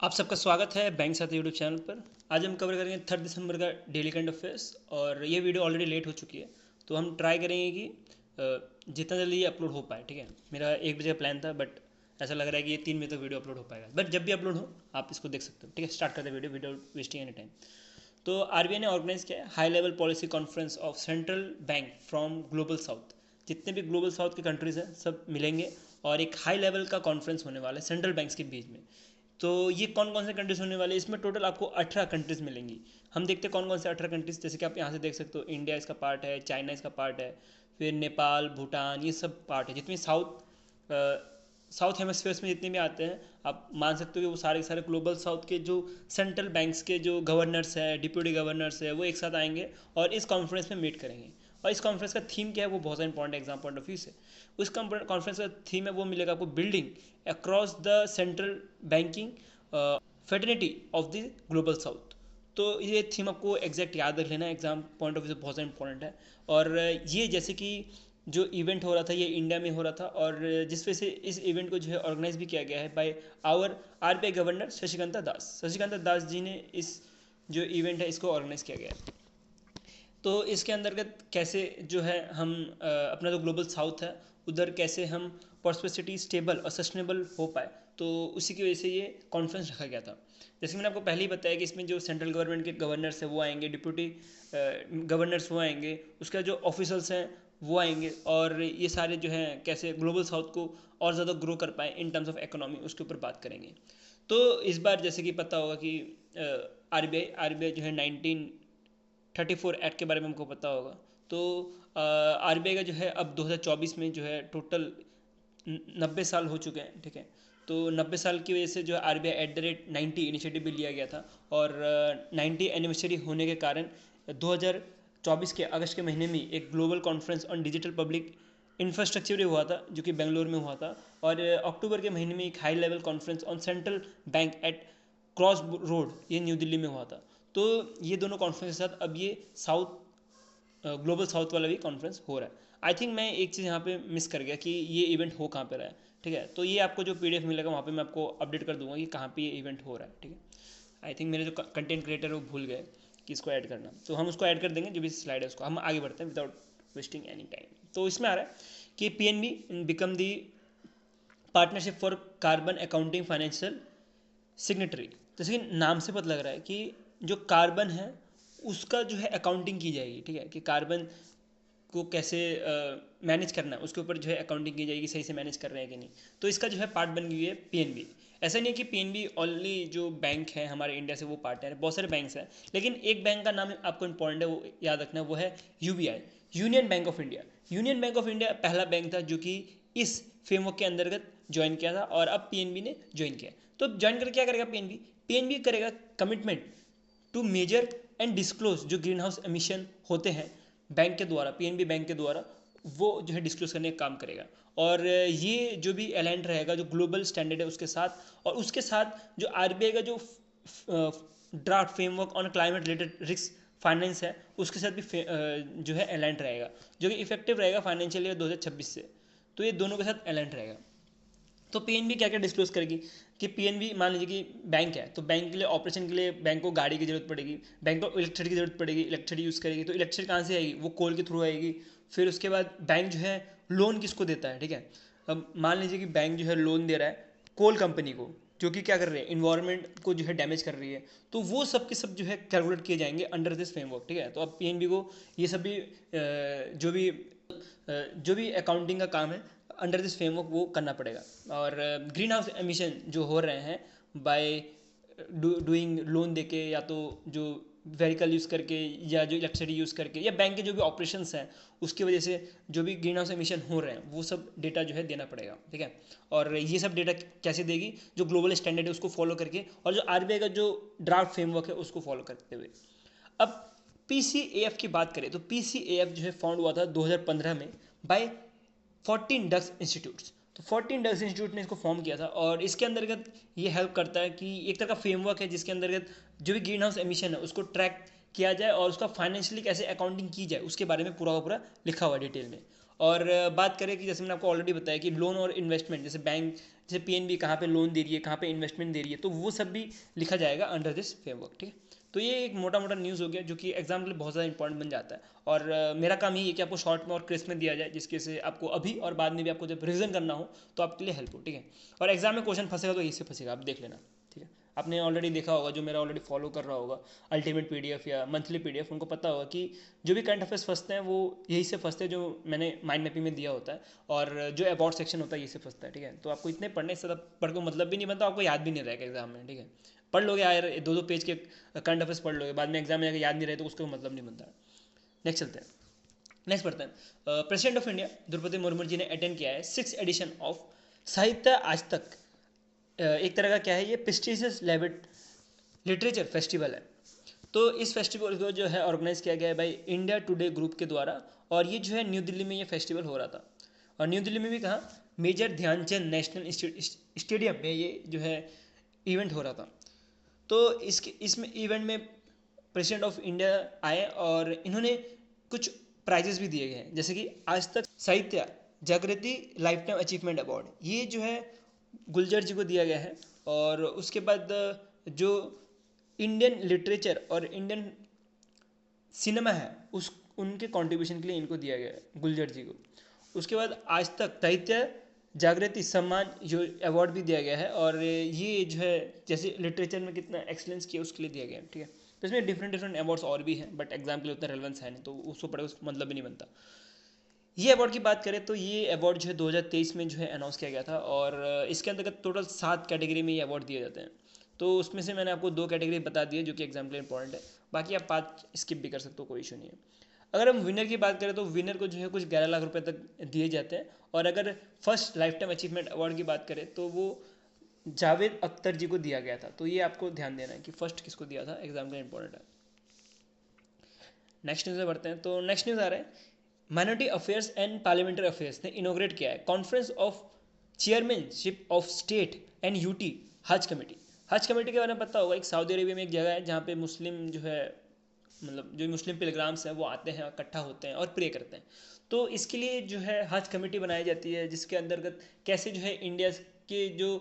आप सबका स्वागत है बैंक साथी यूट्यूब चैनल पर। आज हम कवर करेंगे 3 दिसंबर का डेली करंट अफेयर्स। और ये वीडियो ऑलरेडी लेट हो चुकी है, तो हम ट्राई करेंगे कि जितना जल्दी ये अपलोड हो पाए। ठीक है, मेरा 1 बजे का प्लान था, बट ऐसा लग रहा है कि ये 3 बजे तक वीडियो अपलोड हो पाएगा। बट जब भी अपलोड हो आप इसको देख सकते हो। ठीक है, स्टार्ट करते हैं video without wasting any time. तो आरबीआई ने ऑर्गेनाइज किया है high level policy conference of central bank from global south. जितने भी ग्लोबल साउथ के कंट्रीज़ हैं सब मिलेंगे और एक हाई लेवल का कॉन्फ्रेंस होने वाला है सेंट्रल बैंक्स के बीच में। तो ये कौन कौन से कंट्रीज होने वाले हैं? इसमें टोटल आपको 18 कंट्रीज मिलेंगी। हम देखते हैं कौन कौन से 18 कंट्रीज। जैसे कि आप यहाँ से देख सकते हो, इंडिया इसका पार्ट है, चाइना इसका पार्ट है, फिर नेपाल, भूटान, ये सब पार्ट है। जितने साउथ हेमस्फीयर्स में जितने भी आते हैं, आप मान सकते हो कि वो सारे सारे ग्लोबल साउथ के जो सेंट्रल बैंक्स के जो गवर्नर्स हैं, डिप्यूटी गवर्नर्स है, वो एक साथ आएंगे और इस कॉन्फ्रेंस में मीट करेंगे। और इस कॉन्फ्रेंस का थीम क्या है वो बहुत ज़्यादा important exam point of view से। उस कॉन्फ्रेंस का थीम है वो मिलेगा आपको, building across the central banking fraternity of the global south. तो ये थीम आपको एग्जैक्ट याद रख लेना, एग्जाम पॉइंट ऑफ व्यू से बहुत ज़्यादा इंपॉर्टेंट है। और ये जैसे कि जो इवेंट हो रहा था ये इंडिया में हो रहा था, और जिस वजह से इस इवेंट को जो है ऑर्गेनाइज भी किया गया है by our RBI governor Shashikanta Das ji ने इस जो इवेंट है इसको ऑर्गेनाइज किया गया है। तो इसके अंतर्गत कैसे जो है हम अपना जो ग्लोबल साउथ है उधर कैसे हम प्रॉस्पेरिटी स्टेबल और सस्टेनेबल हो पाए, तो उसी की वजह से ये कॉन्फ्रेंस रखा गया था। जैसे मैंने आपको पहले ही बताया कि इसमें जो सेंट्रल गवर्नमेंट के गवर्नर्स हैं वो आएंगे, डिप्यूटी गवर्नर्स वो आएंगे, उसका जो ऑफिसर्स हैं वो आएंगे, और ये सारे जो हैं कैसे ग्लोबल साउथ को और ज़्यादा ग्रो कर पाए इन टर्म्स ऑफ इकोनॉमी, उसके ऊपर बात करेंगे। तो इस बार जैसे कि पता होगा कि आरबीआई जो है 1934 एक्ट के बारे में हमको पता होगा। तो आरबीआई का जो है अब 2024 में जो है टोटल 90 साल हो चुके हैं। ठीक है, तो 90 साल की वजह से जो है आरबीआई @90 इनिशिएटिव भी लिया गया था, और 90 एनिवर्सरी होने के कारण 2024 के अगस्त के महीने में एक global conference on digital public infrastructure हुआ था जो कि बेंगलोर में हुआ था। और अक्टूबर के महीने में एक high level conference on central bank at cross road, ये न्यू दिल्ली में हुआ था। तो ये दोनों कॉन्फ्रेंस के साथ अब ये साउथ ग्लोबल साउथ वाला भी कॉन्फ्रेंस हो रहा है। आई थिंक मैं एक चीज़ यहाँ पे मिस कर गया कि ये इवेंट हो कहाँ पे रहा है। ठीक है, तो ये आपको जो पीडीएफ मिलेगा वहाँ पे मैं आपको अपडेट कर दूंगा कि कहाँ पे ये इवेंट हो रहा है। ठीक है, आई थिंक मेरे जो कंटेंट क्रिएटर है वो भूल गए कि इसको ऐड करना, तो हम उसको ऐड कर देंगे जो भी स्लाइड है उसको। हम आगे बढ़ते हैं विदाउट वेस्टिंग एनी टाइम। तो इसमें आ रहा है कि PNB become the partnership for carbon accounting financial signatory. जैसे कि नाम से पता लग रहा है कि जो कार्बन है उसका जो है अकाउंटिंग की जाएगी। ठीक है, कि कार्बन को कैसे मैनेज करना है उसके ऊपर जो है अकाउंटिंग की जाएगी, सही से मैनेज कर रहे हैं कि नहीं। तो इसका जो है पार्ट बन गई है पीएनबी। ऐसा नहीं है कि पीएनबी ओनली जो बैंक है हमारे इंडिया से वो पार्टनर है, बहुत सारे बैंक्स हैं, लेकिन एक बैंक का नाम आपको इंपॉर्टेंट है वो याद रखना है, वो है UBI, union bank of India. Union bank of India पहला बैंक था जो कि इस फ्रेमवर्क के अंतर्गत ज्वाइन किया था, और अब पीएनबी ने ज्वाइन किया। तो ज्वाइन करके क्या करेगा पीएनबी? पीएनबी करेगा commitment to measure and disclose जो ग्रीन हाउस एमिशन होते हैं बैंक के द्वारा, पीएनबी बैंक के द्वारा, वो जो है डिस्क्लोज करने का काम करेगा। और ये जो भी अलाइंड रहेगा जो ग्लोबल स्टैंडर्ड है उसके साथ, और उसके साथ जो आरबीआई का जो draft framework on climate related risk finance है उसके साथ भी जो है अलाइंड रहेगा, जो कि इफेक्टिव रहेगा फाइनेंशियल ईयर 2026 से। तो ये दोनों के साथ अलाइंड रहेगा। तो पीएनबी क्या क्या डिस्क्लोज करेगी कि पीएनबी मान लीजिए कि बैंक है, तो बैंक के लिए ऑपरेशन के लिए बैंक को गाड़ी की जरूरत पड़ेगी, बैंक को इलेक्ट्रिसिटी की जरूरत पड़ेगी, इलेक्ट्रिसिटी यूज़ करेगी, तो इलेक्ट्रिसिटी कहाँ से आएगी? वो कोल के थ्रू आएगी। फिर उसके बाद बैंक जो है लोन किसको देता है? ठीक है, अब मान लीजिए कि बैंक जो है लोन दे रहा है कोल कंपनी को, जो कि क्या कर रही है, इन्वायरमेंट को जो है डैमेज कर रही है, तो वो सब के सब जो है कैलकुलेट किए जाएंगे अंडर दिस फ्रेमवर्क। ठीक है, तो अब पीएनबी को ये सब भी जो भी अकाउंटिंग का काम है अंडर दिस फ्रेमवर्क वो करना पड़ेगा। और ग्रीन हाउस एमिशन जो हो रहे हैं बाय डूइंग लोन देके, या तो जो व्हीकल यूज़ करके, या जो इलेक्ट्रिसिटी यूज़ करके, या बैंक के जो भी ऑपरेशंस हैं उसकी वजह से जो भी ग्रीन हाउस एमिशन हो रहे हैं वो सब डेटा जो है देना पड़ेगा। ठीक है, और ये सब डेटा कैसे देगी? जो ग्लोबल स्टैंडर्ड है उसको फॉलो करके, और जो आरबीआई का जो ड्राफ्ट फ्रेमवर्क है उसको फॉलो करते हुए। अब पीसीएएफ की बात करें तो पीसीएएफ जो है फाउंड हुआ था 2015 में बाय 14 डक्स इंस्टीट्यूट्स। तो 14 डक्स इंस्टीट्यूट ने इसको फॉर्म किया था, और इसके अंतर्गत ये हेल्प करता है कि एक तरह का फ्रेमवर्क है जिसके अंतर्गत जो भी ग्रीन हाउस एमिशन है उसको ट्रैक किया जाए और उसका फाइनेंशियली कैसे अकाउंटिंग की जाए उसके बारे में पूरा का पूरा लिखा हुआ डिटेल में। और बात करें कि जैसे मैंने आपको ऑलरेडी बताया कि लोन और इन्वेस्टमेंट, जैसे बैंक जैसे पीएनबी कहाँ पे लोन दे रही है, कहाँ पे इन्वेस्टमेंट दे रही है, तो वो सब भी लिखा जाएगा अंडर दिस फ्रेमवर्क, ठीक है। तो ये एक मोटा मोटा न्यूज़ हो गया जो कि एग्जाम के लिए बहुत ज़्यादा इंपॉर्टेंट बन जाता है। और मेरा काम यही है कि आपको शॉर्ट में और क्रिस्प में दिया जाए, जिसके से आपको अभी और बाद में भी आपको जब रिविजन करना हो तो आपके लिए हेल्प हो, ठीक है। और एग्जाम में क्वेश्चन फंसेगा तो इससे फंसेगा, आप देख लेना, ठीक है। आपने ऑलरेडी देखा होगा, जो मेरा ऑलरेडी फॉलो कर रहा होगा अल्टीमेट पीडीएफ या मंथली पीडीएफ, उनको पता होगा कि जो भी करंट अफेयर्स फंसते हैं वो यही से फंसते हैं जो मैंने माइंड मैपिंग में दिया होता है, और जो अबाउट सेक्शन होता है यही से फंसता है, ठीक है। तो आपको इतने पढ़ने से पढ़ को मतलब भी नहीं बनता, आपको याद भी नहीं रहेगा एग्जाम में, ठीक है। पढ़ लोगे यार, 2-2 पेज के करंट अफेयर्स पढ़ लोगे, बाद में एग्जाम में याद नहीं रहे तो उसका मतलब नहीं बनता। नेक्स्ट चलते हैं, नेक्स्ट पढ़ते हैं। President of India Draupadi Murmu ji ने अटेंड किया है 6th एडिशन ऑफ साहित्य आज तक। एक तरह का क्या है ये, प्रेस्टिजियस लिटरेचर फेस्टिवल है। तो इस फेस्टिवल को जो है ऑर्गेनाइज किया गया है भाई इंडिया टुडे ग्रुप के द्वारा, और ये जो है न्यू दिल्ली में ये फेस्टिवल हो रहा था। और न्यू दिल्ली में भी कहाँ, मेजर ध्यानचंद नेशनल स्टेडियम में ये जो है इवेंट हो रहा था। तो इसमें इवेंट में प्रेसिडेंट ऑफ इंडिया आए और इन्होंने कुछ प्राइजेस भी दिए गए हैं, जैसे कि आज तक साहित्य जागृति लाइफ टाइम अचीवमेंट अवार्ड, ये जो है गुलजार जी को दिया गया है। और उसके बाद जो इंडियन लिटरेचर और इंडियन सिनेमा है उस उनके कंट्रीब्यूशन के लिए इनको दिया गया है गुलजार जी को। उसके बाद आज तक साहित्य जागृति सम्मान जो अवार्ड भी दिया गया है, और ये जो है जैसे लिटरेचर में कितना एक्सलेंस किया उसके लिए दिया गया है, ठीक है। तो इसमें डिफरेंट डिफरेंट अवार्ड्स और भी हैं, बट एग्जाम के लिए उतना रेलेवेंस है नहीं, तो उसको पढ़े उसका मतलब भी नहीं बनता। ये अवार्ड की बात करें तो ये अवार्ड जो है 2023 में जो है अनाउंस किया गया था, और इसके अंतर्गत टोटल 7 कैटेगरी में ये अवार्ड दिए जाते हैं। तो उसमें से मैंने आपको 2 कैटेगरी बता दी है जो कि एग्जाम के लिए इंपॉर्टेंट है, बाकी आप 5 स्किप भी कर सकते हो, कोई इशू नहीं है। अगर हम विनर की बात करें तो विनर को जो है कुछ 11 लाख रुपए तक दिए जाते हैं। और अगर first life time achievement award की बात करें तो वो जावेद अख्तर जी को दिया गया था। तो ये आपको ध्यान देना है कि फर्स्ट किसको दिया था, एग्जाम के लिए इंपॉर्टेंट है। नेक्स्ट न्यूज़ में बढ़ते हैं। तो नेक्स्ट न्यूज़ आ रहा है, minority affairs and parliamentary affairs ने इनोग्रेट किया है conference of chairmanship of state and UT हज कमेटी। हज कमेटी के बारे में पता होगा, एक सऊदी अरेबिया में एक जगह है जहाँ पे मुस्लिम जो है मतलब जो मुस्लिम पिलग्राम्स हैं वो आते हैं, इकट्ठा होते हैं और प्रे करते हैं। तो इसके लिए जो है हज कमेटी बनाई जाती है, जिसके अंतर्गत कैसे जो है इंडिया के जो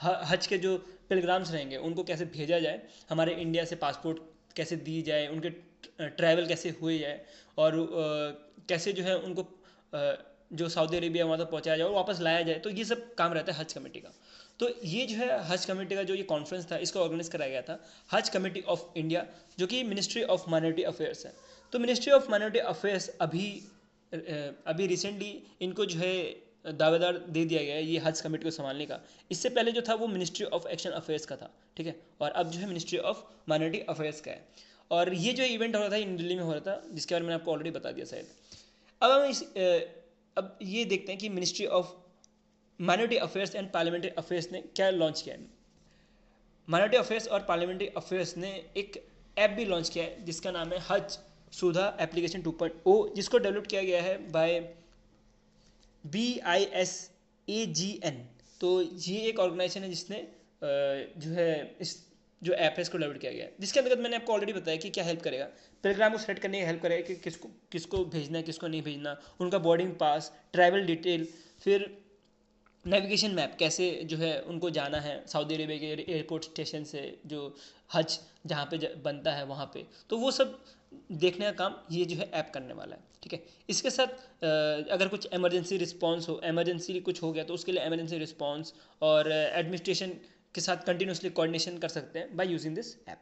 हज के जो पिलग्राम्स रहेंगे उनको कैसे भेजा जाए, हमारे इंडिया से पासपोर्ट कैसे दी जाए, उनके ट्रैवल कैसे हुए जाए, और कैसे जो है उनको जो सऊदी अरेबिया वहाँ तक पहुँचाया जाए और वापस लाया जाए। तो ये सब काम रहता है हज कमेटी का। तो ये जो है हज कमेटी का जो ये कॉन्फ्रेंस था इसको ऑर्गेनाइज कराया गया था हज कमेटी ऑफ इंडिया, जो कि मिनिस्ट्री ऑफ माइनॉरिटी अफेयर्स है। तो मिनिस्ट्री ऑफ माइनॉरिटी अफेयर्स अभी रिसेंटली इनको जो है दावेदार दे दिया गया है ये हज कमेटी को संभालने का। इससे पहले जो था वो मिनिस्ट्री ऑफ एक्शन अफेयर्स का था, ठीक है। और अब जो है मिनिस्ट्री ऑफ माइनॉरिटी अफेयर्स का है। और ये जो इवेंट हो रहा था ये दिल्ली में हो रहा था, जिसके बारे में मैंने आपको ऑलरेडी बता दिया शायद। अब हम अब ये देखते हैं कि ministry of minority affairs and parliamentary affairs ने क्या लॉन्च किया है। माइनॉरिटी अफेयर्स और पार्लियामेंट्री अफेयर्स ने एक ऐप भी लॉन्च किया है जिसका नाम है हज सुधा एप्लीकेशन 2.0, जिसको डेवलप किया गया है बाय BISAGN। तो ये एक ऑर्गेनाइजेशन है जिसने जो है इस जो ऐप है इसको डेवलप किया गया है, जिसके अंतर्गत मैंने आपको ऑलरेडी बताया कि क्या हेल्प करेगा। प्रोग्राम को सेलेक्ट करने की हेल्प करेगा कि किसको किसको भेजना है, किसको नहीं भेजना, उनका बोर्डिंग पास, ट्रैवल डिटेल, फिर नेविगेशन मैप, कैसे जो है उनको जाना है सऊदी अरेबिया के एयरपोर्ट स्टेशन से जो हज जहाँ पे बनता है वहाँ पे, तो वो सब देखने का काम ये जो है ऐप करने वाला है, ठीक है। इसके साथ अगर कुछ इमरजेंसी रिस्पांस हो, इमरजेंसी कुछ हो गया तो उसके लिए इमरजेंसी रिस्पांस और एडमिनिस्ट्रेशन के साथ कंटिन्यूसली कोऑर्डिनेशन कर सकते हैं बाय यूजिंग दिस ऐप।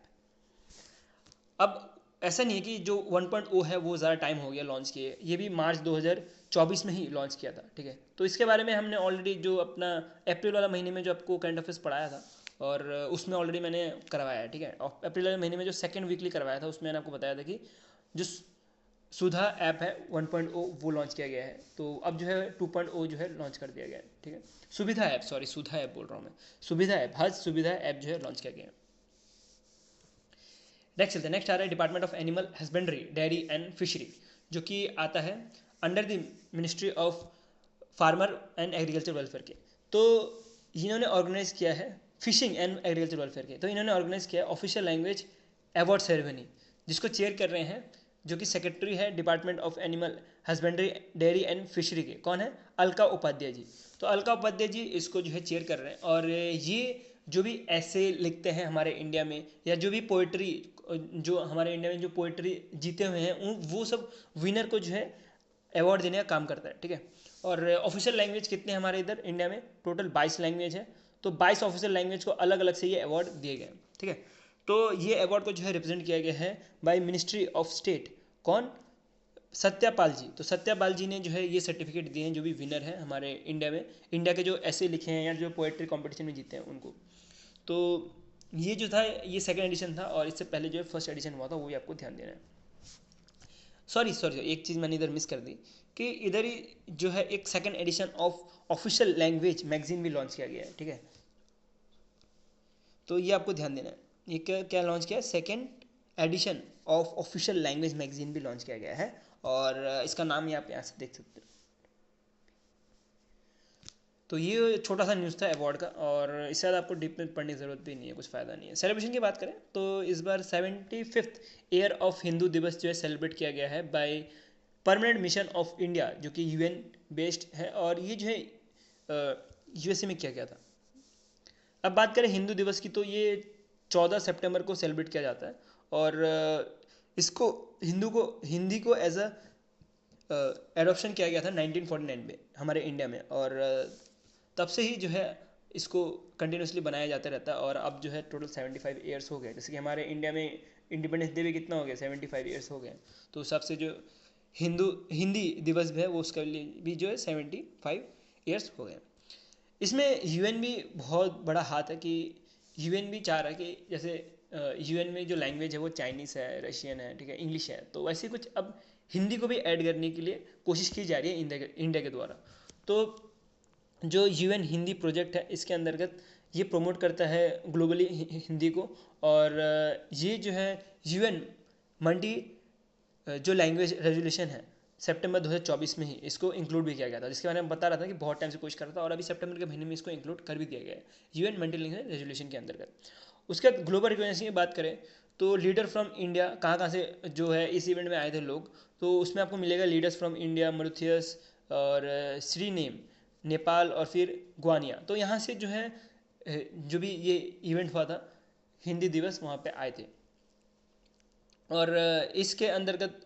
अब ऐसा नहीं है कि जो 1.0 है वो ज़्यादा टाइम हो गया लॉन्च किए, ये भी मार्च 2024 में ही लॉन्च किया था, ठीक है। तो इसके बारे में हमने ऑलरेडी जो अपना अप्रैल वाला महीने में जो आपको करंट अफेयर्स पढ़ाया था और उसमें ऑलरेडी मैंने करवाया है, ठीक है। अप्रैल वाले महीने में जो सेकंड वीकली करवाया था उसमें मैंने आपको बताया था कि जो सुधा ऐप है 1.0 वो लॉन्च किया गया है। तो अब जो है 2.0 जो है लॉन्च कर दिया गया है, ठीक है। सुविधा ऐप, सॉरी सुधा ऐप बोल रहा हूँ मैं, सुविधा ऐप, हज सुविधा ऐप जो है लॉन्च किया गया है। नेक्स्ट चलते हैं, नेक्स्ट आ रहा है department of animal husbandry dairy and fishery, जो कि आता है under the ministry of farmer and agriculture welfare के। तो इन्होंने ऑर्गेनाइज किया है फिशिंग एंड एग्रीकल्चर वेलफेयर के, तो इन्होंने ऑर्गेनाइज किया है ऑफिशियल लैंग्वेज अवार्ड सेरेमनी, जिसको चेयर कर रहे हैं जो कि सेक्रेटरी है department of animal husbandry, dairy and fishery के, कौन है, अलका उपाध्याय जी। तो अलका उपाध्याय जी इसको जो है चेयर कर रहे हैं। और ये जो भी ऐसे लिखते हैं हमारे इंडिया में, या जो भी पोइट्री, जो हमारे इंडिया में जो पोइट्री जीते हुए हैं वो सब विनर को जो है अवार्ड देने का काम करता है, ठीक है। और ऑफिशियल लैंग्वेज कितने हैं हमारे इधर इंडिया में, टोटल 22 लैंग्वेज है। तो 22 ऑफिशियल लैंग्वेज को अलग अलग से ये अवार्ड दिए गए हैं, ठीक है। तो ये अवार्ड को जो है रिप्रेजेंट किया गया है बाय मिनिस्ट्री ऑफ स्टेट, कौन, सत्यापाल जी। तो सत्यापाल जी ने जो है ये सर्टिफिकेट दिए हैं जो भी विनर है हमारे इंडिया में, इंडिया के जो ऐसे लिखे हैं या जो पोएट्री कंपटीशन में जीते हैं उनको। तो ये जो था ये सेकंड एडिशन था, और इससे पहले जो है फर्स्ट एडिशन हुआ था, वो भी आपको ध्यान देना है। सॉरी सॉरी, एक चीज़ मैंने इधर मिस कर दी कि इधर ही जो है एक second edition of official language magazine भी लॉन्च किया गया है, ठीक है। तो ये आपको ध्यान देना है, ये क्या क्या लॉन्च किया है, second edition of official language magazine भी लॉन्च किया गया है। और इसका नाम ये आप यहाँ से देख सकते हो। तो ये छोटा सा न्यूज़ था अवार्ड का, और इससे ज़्यादा आपको डीप में पढ़ने की ज़रूरत भी नहीं है, कुछ फ़ायदा नहीं है। सेलिब्रेशन की बात करें तो इस बार 75th ईयर ऑफ हिंदू दिवस जो है सेलिब्रेट किया गया है by permanent mission of India, जो कि यूएन बेस्ड है, और ये जो है यूएसए में किया गया था। अब बात करें हिंदू दिवस की, तो ये 14 सितंबर को सेलिब्रेट किया जाता है। और इसको हिंदी को एज अ एडॉप्शन किया गया था 1949 में हमारे इंडिया में। और तब से ही जो है इसको कंटिन्यूसली बनाया जाता रहता है। और अब जो है टोटल 75 ईयर्स हो गए, जैसे कि हमारे इंडिया में इंडिपेंडेंस डे भी कितना हो गया, 75 ईयर्स हो गए। तो उस हिसाब से जो हिंदी दिवस भी है वो उसके लिए भी जो है 75 ईयर्स हो गए। इसमें यूएन भी बहुत बड़ा हाथ है, कि यूएन भी चाह रहा है कि जैसे यूएन में जो लैंग्वेज है वो चाइनीज़ है, रशियन है, ठीक है, इंग्लिश है, तो वैसे कुछ अब हिंदी को भी ऐड करने के लिए कोशिश की जा रही है इंडिया के द्वारा। तो जो यूएन हिंदी प्रोजेक्ट है इसके अंतर्गत ये प्रमोट करता है ग्लोबली हिंदी को। और ये जो है यूएन मल्टी जो लैंग्वेज रेजोल्यूशन है सितंबर 2024 में ही इसको इंक्लूड भी किया गया था, जिसके बारे में बता रहा था कि बहुत टाइम से कोशिश कर रहा था, और अभी सितंबर के महीने में इसको इंक्लूड कर भी दिया गया है यूएन मल्टी लैंग्वेज रेजोल्यूशन के अंतर्गत। उसके बाद ग्लोबल रिकॉग्निशन की बात करें तो लीडर फ्रॉम इंडिया कहाँ कहाँ से जो है इस इवेंट में आए थे लोग, तो उसमें आपको मिलेगा लीडर्स फ्रॉम इंडिया, मॉरिशस और श्रीनेम, नेपाल और फिर ग्वानिया। तो यहाँ से जो है जो भी ये इवेंट हुआ था हिंदी दिवस, वहाँ पे आए थे। और इसके अंतर्गत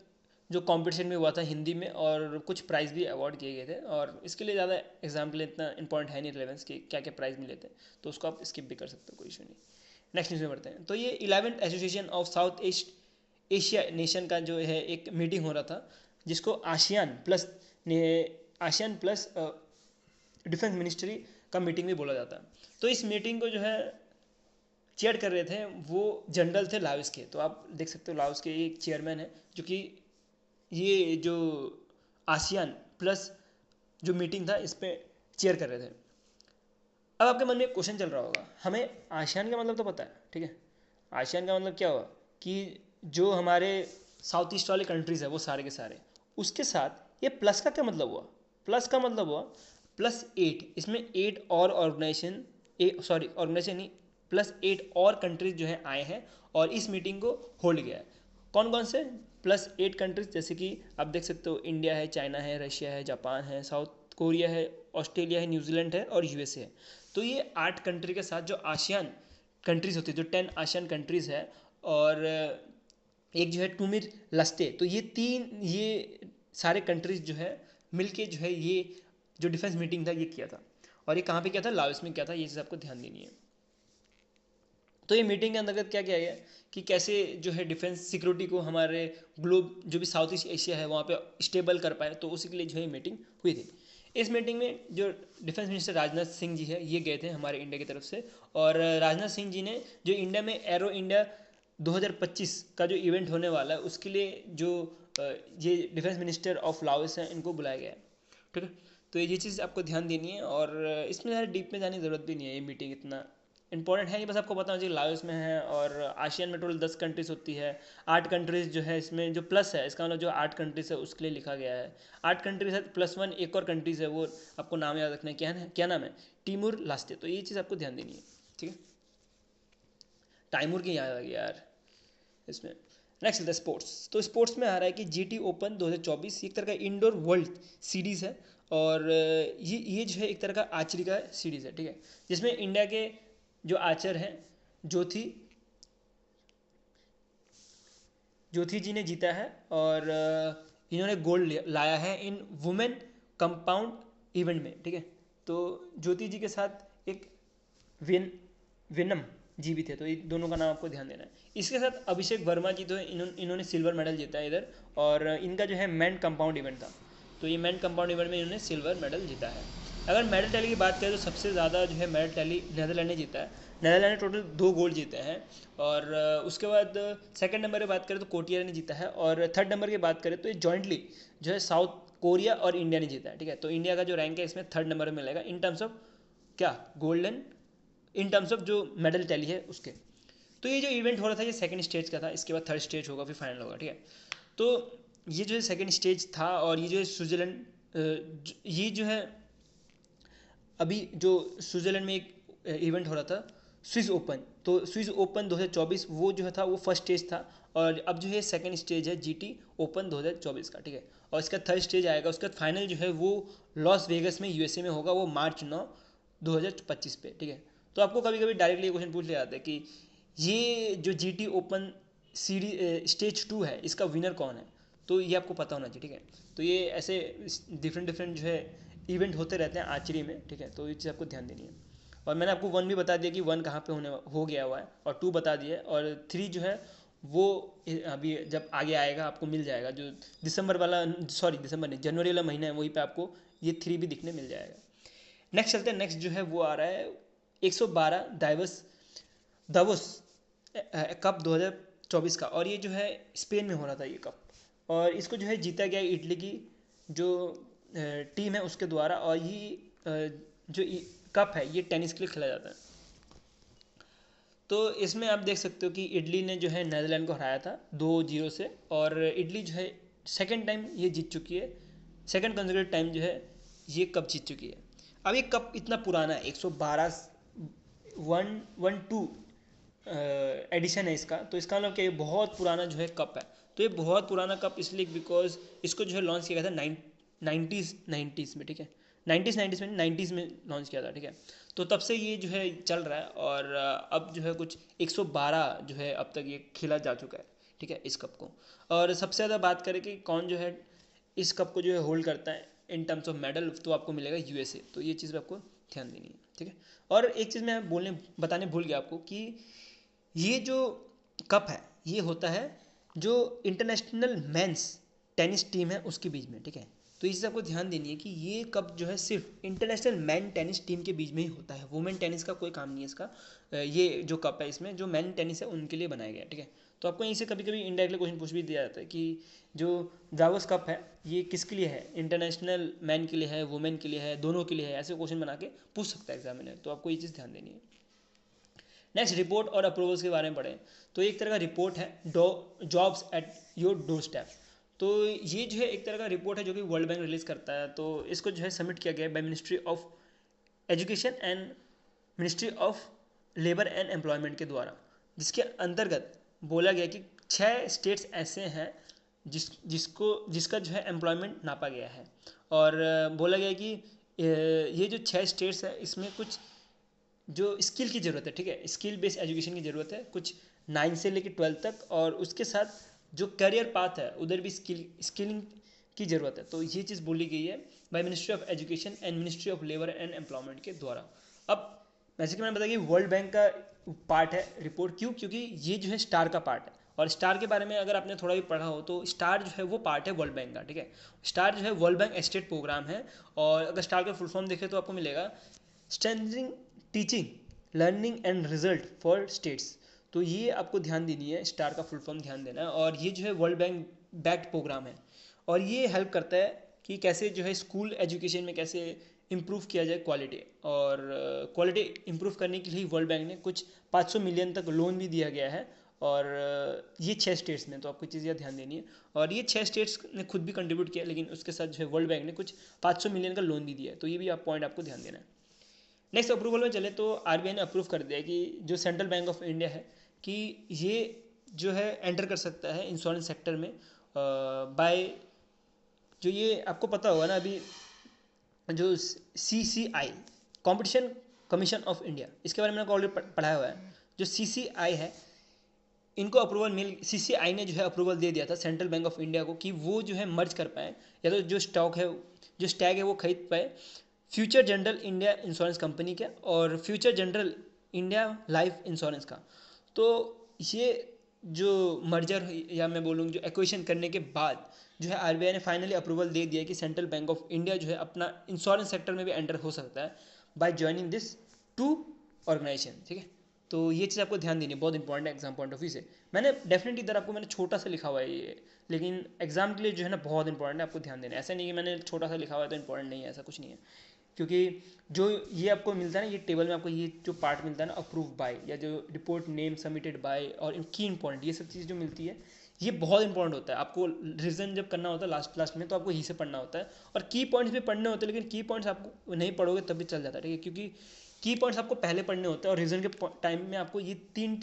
जो कंपटीशन भी हुआ था हिंदी में, और कुछ प्राइज़ भी अवार्ड किए गए थे। और इसके लिए ज़्यादा एग्जाम्पल इतना इंपॉर्टेंट है नहीं रिलेवेंस कि क्या क्या प्राइज़ मिले थे, तो उसको आप स्किप भी कर सकते हो, कोई इशू नहीं। नेक्स्ट न्यूज़ में बढ़ते हैं। तो ये 11th association of south east Asia nation का जो है एक मीटिंग हो रहा था, जिसको आसियान प्लस डिफेंस मिनिस्ट्री का मीटिंग भी बोला जाता है। तो इस मीटिंग को जो है चेयर कर रहे थे वो जनरल थे लाओस के। तो आप देख सकते हो लाओस के एक चेयरमैन है, जो कि ये जो आसियान प्लस जो मीटिंग था इस पर चेयर कर रहे थे। अब आपके मन में एक क्वेश्चन चल रहा होगा, हमें आसियान का मतलब तो पता है, ठीक है, आसियान का मतलब क्या हुआ कि जो हमारे साउथ ईस्ट वाले कंट्रीज़ है वो सारे के सारे, उसके साथ ये प्लस का क्या मतलब हुआ, प्लस का मतलब हुआ +8, इसमें 8 और ऑर्गेनाइजेशन, ऑर्गेनाइजेशन नहीं, +8 और कंट्रीज जो है आए हैं और इस मीटिंग को होल्ड किया है। कौन कौन से, +8 कंट्रीज, जैसे कि आप देख सकते हो इंडिया है, चाइना है, रशिया है, जापान है, साउथ कोरिया है, ऑस्ट्रेलिया है, न्यूजीलैंड है और यूएसए है। तो ये 8 कंट्री के साथ जो आसियान कंट्रीज होती है, जो 10 आसियान कंट्रीज है, और एक जो है टूमिर लस्टे, तो ये सारे कंट्रीज जो है मिलके जो है ये जो डिफेंस मीटिंग था ये किया था। और ये कहाँ पे किया था, लाओस में किया था। ये चीज़ आपको ध्यान देनी है। तो ये मीटिंग के अंतर्गत क्या किया गया कि कैसे जो है डिफेंस सिक्योरिटी को हमारे ग्लोब जो भी साउथ ईस्ट एशिया है वहाँ पे स्टेबल कर पाए, तो उसी के लिए जो है मीटिंग हुई थी। इस मीटिंग में जो डिफेंस मिनिस्टर राजनाथ सिंह जी है ये गए थे हमारे इंडिया की तरफ से। और राजनाथ सिंह जी ने जो इंडिया में एरो इंडिया 2025 का जो इवेंट होने वाला है उसके लिए जो ये डिफेंस मिनिस्टर ऑफ लाओस हैं इनको बुलाया गया है, ठीक है। तो ये चीज़ आपको ध्यान देनी है, और इसमें ज़्यादा डीप में जाने की ज़रूरत भी नहीं है, ये मीटिंग इतना इंपॉर्टेंट है। ये बस आपको पता होना चाहिए लाओस में है, और आसियान में टोटल 10 कंट्रीज होती है। 8 कंट्रीज जो है इसमें जो प्लस है, इसका मतलब जो 8 कंट्रीज है उसके लिए लिखा गया है। 8 कंट्रीज है +1 एक और कंट्रीज है, वो आपको नाम याद रखना है, क्या नाम है, टिमुर लास्टे। तो ये चीज़ आपको ध्यान देनी है, ठीक है। टाइमुर की याद आ गई यार इसमें। नेक्स्ट है स्पोर्ट्स। तो स्पोर्ट्स में आ रहा है कि जीटी ओपन 2024 एक तरह का इंडोर वर्ल्ड सीरीज़ है, और ये जो है एक तरह का आर्चरी का सीरीज़ है, ठीक है, जिसमें इंडिया के जो आर्चर हैं ज्योति ज्योति जी ने जीता है, और इन्होंने गोल्ड लाया है इन वुमेन कंपाउंड इवेंट में, ठीक है। तो ज्योति जी के साथ एक विन विनम जी भी थे, तो इन दोनों का नाम आपको ध्यान देना है। इसके साथ अभिषेक वर्मा जी, तो इन्होंने सिल्वर मेडल जीता है इधर, और इनका जो है मैन कंपाउंड इवेंट था, तो ये मैन कंपाउंड इवेंट में इन्होंने सिल्वर मेडल जीता है। अगर मेडल टैली की बात करें तो सबसे ज़्यादा जो है मेडल टैली नेदरलैंड ने जीता है। नेदरलैंड ने टोटल 2 गोल्ड जीते हैं, और उसके बाद सेकंड नंबर की बात करें तो कोटिया ने जीता है, और थर्ड नंबर की बात करें तो ये जॉइंटली जो है साउथ कोरिया और इंडिया ने जीता है, ठीक है। तो इंडिया का जो रैंक है इसमें थर्ड नंबर में मिलेगा इन टर्म्स ऑफ क्या गोल्डन, इन टर्म्स ऑफ जो मेडल टैली है उसके। तो ये जो इवेंट हो रहा था ये सेकंड स्टेज का था, इसके बाद थर्ड स्टेज होगा, फिर फाइनल होगा, ठीक है। तो ये जो है सेकंड स्टेज था, और ये जो है स्विट्ज़रलैंड, ये जो है अभी जो स्विट्ज़रलैंड में एक इवेंट हो रहा था स्विस ओपन, तो स्विस ओपन 2024 वो जो था वो फर्स्ट स्टेज था, और अब जो है सेकंड स्टेज है जीटी ओपन 2024 का, ठीक है। और इसका थर्ड स्टेज आएगा, उसका फाइनल जो है वो लॉस वेगस में यूएसए में होगा, वो मार्च 9 2025 पे, ठीक है। तो आपको कभी कभी डायरेक्टली क्वेश्चन पूछ लिया जाता है कि ये जो जीटी ओपन सीरीज स्टेज 2 है इसका विनर कौन है, तो ये आपको पता होना चाहिए, ठीक है। तो ये ऐसे डिफरेंट डिफरेंट जो है इवेंट होते रहते हैं आर्चरी में, ठीक है, तो ये चीज़ आपको ध्यान देनी है। और मैंने आपको 1 भी बता दिया कि 1 कहाँ पे हो गया हुआ है, और 2 बता दिया, और 3 जो है वो अभी जब आगे आएगा आपको मिल जाएगा, जो दिसंबर वाला, सॉरी दिसंबर नहीं, जनवरी वाला महीना है, वहीं पे आपको ये 3 भी दिखने मिल जाएगा। नेक्स्ट चलते हैं, नेक्स्ट जो है वो आ रहा है 112 दावोस कप 2024 का, और ये जो है स्पेन में हो रहा था ये कप, और इसको जो है जीता गया इटली की जो टीम है उसके द्वारा, और ये जो कप है ये टेनिस के लिए खेला जाता है। तो इसमें आप देख सकते हो कि इटली ने जो है नेदरलैंड को हराया था 2-0 से, और इटली जो है सेकेंड टाइम ये जीत चुकी है, सेकेंड कंसेक्यूटिव टाइम जो है ये कप जीत चुकी है। अब ये कप इतना पुराना है, 112 112 एडिशन है इसका, तो इसका मतलब कि ये बहुत पुराना जो है कप है। तो ये बहुत पुराना कप इसलिए बिकॉज इसको जो है लॉन्च किया गया था 90s में, ठीक है, 90s में 90s में लॉन्च किया था, ठीक है। तो तब से ये जो है चल रहा है, और अब जो है कुछ 112 जो है अब तक ये खेला जा चुका है, ठीक है, इस कप को। और सबसे ज़्यादा बात करें कि कौन जो है इस कप को जो है होल्ड करता है इन टर्म्स ऑफ मेडल, तो आपको मिलेगा यूएसए, तो ये चीज़ आपको ध्यान देनी है, ठीक है। और एक चीज़ मैं बताने भूल गया आपको कि ये जो कप है ये होता है जो इंटरनेशनल मेंस टेनिस टीम है उसके बीच में, ठीक है। तो इस चीज़ आपको ध्यान देनी है कि ये कप जो है सिर्फ इंटरनेशनल मैन टेनिस टीम के बीच में ही होता है, वुमेन टेनिस का कोई काम नहीं है इसका। ये जो कप है इसमें जो मैन टेनिस है उनके लिए बनाया गया है, ठीक है। तो आपको यहीं से कभी कभी इनडायरेक्टली क्वेश्चन पूछ भी दिया जाता है कि जो दावोस कप है ये किसके लिए है, इंटरनेशनल मैन के लिए है, वुमेन के लिए है, दोनों के लिए है, ऐसे क्वेश्चन बना के पूछ सकता है एग्जामिनर, तो आपको ये चीज़ ध्यान देनी है। नेक्स्ट रिपोर्ट और अप्रूवल्स के बारे में पढ़ें, तो एक तरह का रिपोर्ट है jobs at your door step. तो ये जो है एक तरह का रिपोर्ट है जो कि वर्ल्ड बैंक रिलीज़ करता है, तो इसको जो है सबमिट किया गया है by ministry of education and ministry of labour and employment के द्वारा, जिसके अंतर्गत बोला गया कि 6 स्टेट्स ऐसे हैं जिसका जो है एम्प्लॉयमेंट नापा गया है, और बोला गया कि ये जो 6 स्टेट्स है इसमें कुछ जो स्किल की ज़रूरत है, ठीक है, स्किल बेस्ड एजुकेशन की ज़रूरत है, कुछ 9 से लेकर 12 तक, और उसके साथ जो करियर पाथ है उधर भी स्किलिंग की ज़रूरत है। तो ये चीज़ बोली गई है by ministry of education and ministry of labour and employment के द्वारा। अब जैसे कि मैंने बताया कि वर्ल्ड बैंक का पार्ट है रिपोर्ट, क्यों, क्योंकि ये जो है स्टार का पार्ट है, और स्टार के बारे में अगर आपने थोड़ा भी पढ़ा हो तो स्टार जो है वो पार्ट है वर्ल्ड बैंक का, ठीक है। स्टार जो है वर्ल्ड बैंक स्टेट प्रोग्राम है, और अगर स्टार का फुल फॉर्म देखें तो आपको मिलेगा strengthening teaching learning and result for states. तो ये आपको ध्यान देनी है, स्टार का फुल फॉर्म ध्यान देना है, और ये जो है वर्ल्ड बैंक बैक्ड प्रोग्राम है, और ये हेल्प करता है कि कैसे जो है स्कूल एजुकेशन में कैसे इम्प्रूव किया जाए क्वालिटी, और क्वालिटी इम्प्रूव करने के लिए वर्ल्ड बैंक ने कुछ 500 मिलियन तक लोन भी दिया गया है, और ये 6 स्टेट्स में, तो आपको चीज़ ध्यान देनी है। और ये 6 स्टेट्स ने खुद भी कंट्रीब्यूट किया, लेकिन उसके साथ जो है वर्ल्ड बैंक ने कुछ 500 मिलियन का लोन भी दिया है, तो ये भी आप पॉइंट आपको ध्यान देना है। नेक्स्ट अप्रूवल में चले तो आरबीआई ने अप्रूव कर दिया कि जो सेंट्रल बैंक ऑफ इंडिया है कि ये जो है एंटर कर सकता है इंश्योरेंस सेक्टर में बाय, जो ये आपको पता होगा ना अभी, जो CCI, competition commission of India, इसके बारे में मैंने ऑलरेडी पढ़ाया हुआ है। जो CCI है, इनको अप्रूवल मिल, CCI ने जो है अप्रूवल दे दिया था सेंट्रल बैंक ऑफ इंडिया को कि वो जो है मर्ज कर पाए, या तो जो स्टॉक है, जो स्टैग है वो खरीद पाए future general India insurance company का और future general India life insurance का। तो ये जो मर्जर, या मैं बोलूँ जो एक्विजिशन करने के बाद जो है RBI ने फाइनली अप्रूवल दे दिया कि सेंट्रल बैंक ऑफ इंडिया जो है अपना इंश्योरेंस सेक्टर में भी एंटर हो सकता है by joining this to organisation. ठीक है, तो ये चीज़ आपको ध्यान देनी है, बहुत इंपॉर्टेंट है एग्जाम पॉइंट ऑफ व्यू से। मैंने डेफिनेटली इधर आपको मैंने छोटा सा लिखा हुआ है ये, लेकिन एग्जाम के लिए जो है ना बहुत इंपॉर्टेंट है, आपको ध्यान देना है। ऐसा नहीं कि मैंने छोटा सा लिखा हुआ है तो इंपॉर्टेंट नहीं है, ऐसा कुछ नहीं है। क्योंकि जो ये आपको मिलता है ना, ये टेबल में आपको ये जो पार्ट मिलता है ना, अप्रूव बाय, या जो रिपोर्ट नेम सबमिटेड बाय और की इंपॉर्टेंट, ये सब चीज़ जो मिलती है ये बहुत इंपॉर्टेंट होता है। आपको रिविजन जब करना होता है लास्ट में, तो आपको यही से पढ़ना होता है। और की पॉइंट्स भी पढ़ने होते हैं, लेकिन की पॉइंट्स आपको नहीं पढ़ोगे तब भी चल जाता है। ठीक है, क्योंकि की पॉइंट्स आपको पहले पढ़ने होते हैं और रिविजन के टाइम में आपको ये 3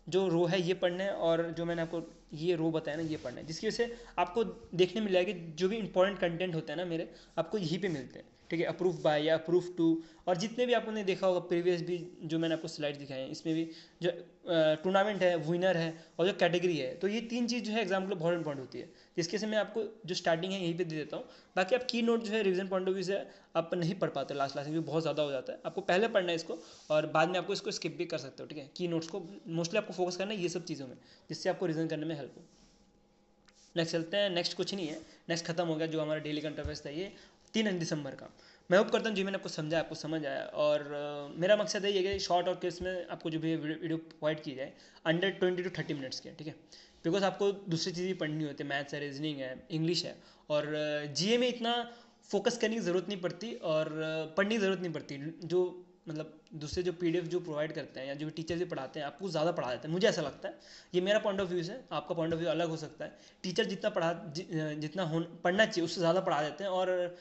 जो रो है ये पढ़ना है, और जो मैंने आपको ये रो बताया ना ये पढ़ना है, जिसकी वजह से आपको देखने मिला है कि जो भी इंपॉर्टेंट कंटेंट होते हैं ना मेरे, आपको यहीं पे मिलते हैं। ठीक है, अप्रूव बाय या अप्रूव टू, और जितने भी आपने देखा होगा प्रीवियस भी जो मैंने आपको स्लाइड दिखाए हैं, इसमें भी जो टूर्नामेंट है, विनर है और जो कैटेगरी है, तो ये 3 चीज़ जो है एग्जाम के लिए बहुत इंपॉर्टेंट होती है। जिसके से मैं आपको जो स्टार्टिंग है यहीं पे दे देता हूँ। बाकी आप की नोट जो है रिवीजन पॉइंट ऑफ व्यू से आप नहीं पढ़ पाते लास्ट क्लास में, बहुत ज़्यादा हो जाता है। आपको पहले पढ़ना है इसको, और बाद में आपको इसको स्किप भी कर सकते हो। ठीक है, की नोट्स को मोस्टली आपको फोकस करना है ये सब चीज़ों में, जिससे आपको रिवीजन करने में हेल्प हो। नेक्स्ट चलते हैं। नेक्स्ट कुछ नहीं है, नेक्स्ट खत्म हो गया जो हमारा डेली करंट अफेयर्स था ये 3 दिसंबर का। मैं होप करता हूँ जी मैंने आपको समझा, आपको समझ आया, और मेरा मकसद है ये कि शॉर्ट और क्लिप्स में आपको जो भी वीडियो प्रोवाइड की जाए अंडर 20 to 30 मिनट्स के। ठीक है, बिकॉज आपको दूसरी चीज़ें पढ़नी होती है, मैथ्स है, रीजनिंग है, इंग्लिश है, और GA में इतना फोकस करने की ज़रूरत नहीं पड़ती, और पढ़ने की ज़रूरत नहीं पड़ती। जो मतलब दूसरे जो PDF जो प्रोवाइड करते हैं या जो भी टीचर भी पढ़ाते हैं, आपको ज़्यादा पढ़ा देते हैं, मुझे ऐसा लगता है। ये मेरा पॉइंट ऑफ व्यू है, आपका पॉइंट ऑफ व्यू अलग हो सकता है। टीचर जितना जितना पढ़ना चाहिए उससे ज़्यादा पढ़ा देते हैं, और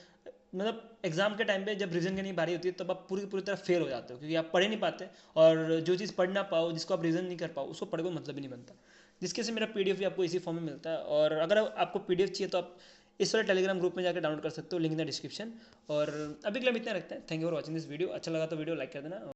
मतलब एग्जाम के टाइम पे जब रिवीजन करने की बारी होती है तब आप पूरी तरह फेल हो जाते हो, क्योंकि आप पढ़ नहीं पाते, और जो चीज़ पढ़ ना पाओ, जिसको आप रिवीजन नहीं कर पाओ, उसको पढ़ को मतलब ही नहीं बनता। जिसके से मेरा PDF भी आपको इसी फॉर्म में मिलता है, और अगर आपको PDF चाहिए तो आप इस वाले टेलीग्राम ग्रुप में जाकर डाउनलोड कर सकते हो, लिंक इन द डिस्क्रिप्शन। और अभी के लिए हम इतना रखते हैं। Thank you for watching this video. अच्छा लगा तो वीडियो लाइक कर देना।